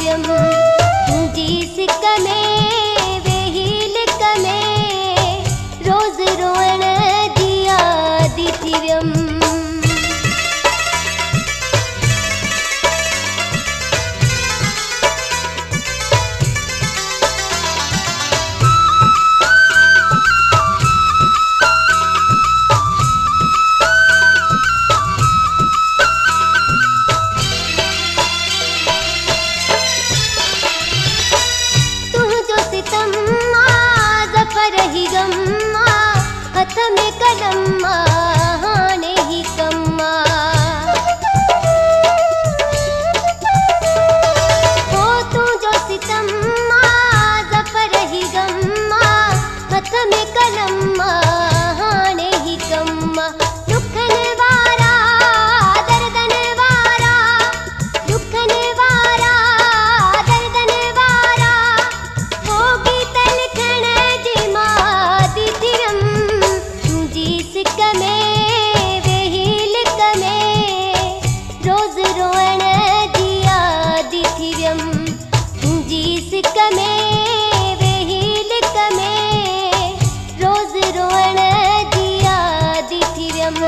दिथिव्यम तुझी सिक में वेही लिक में रोज रोअण दिया दिथिव्यम। हथ में कलम हाने ही कम्मा हो तू जो सितम ज़फ़र ही गम्मा हथ में कलम हाने ही कम्मा। दुखन वारा दर्दन वारा दुखन वारा दर्दन वारा होगी तलखण जी मां दिथिव्यम सिक में वेही लिक में रोज रोअण दिया दिथिव्यम तुझी सिक में वेही लिक में रोज रोअण दिया दिथिव्यम।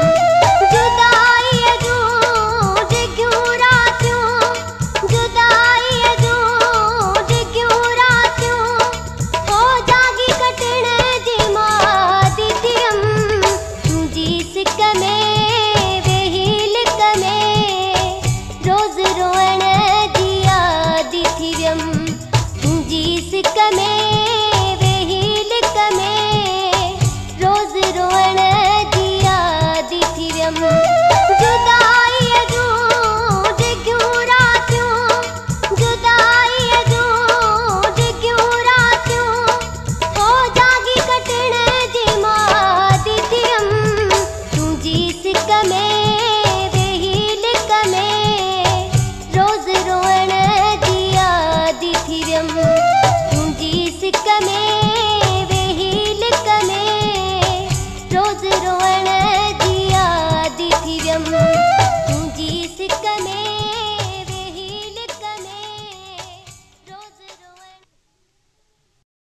जुदाई जूं डिघियूं रातियूं जुदाई जूं डिघियूं रातियूं हो जागी कटण जी मां दिथिव्यम सिक में वेही लिक में रोज रोअण दिया दिथिव्यम तुझी सिक में वेही लिक में रोज रोअण दिया दिथिव्यम। जुदाई जूं डिघियूं रातियूं जुदाई जूं डिघियूं रातियूं हो जागी कटण जी मां दिथिव्यम तुझी सिक में वेही लिक में रोज रोअण दिया दिथिव्यम।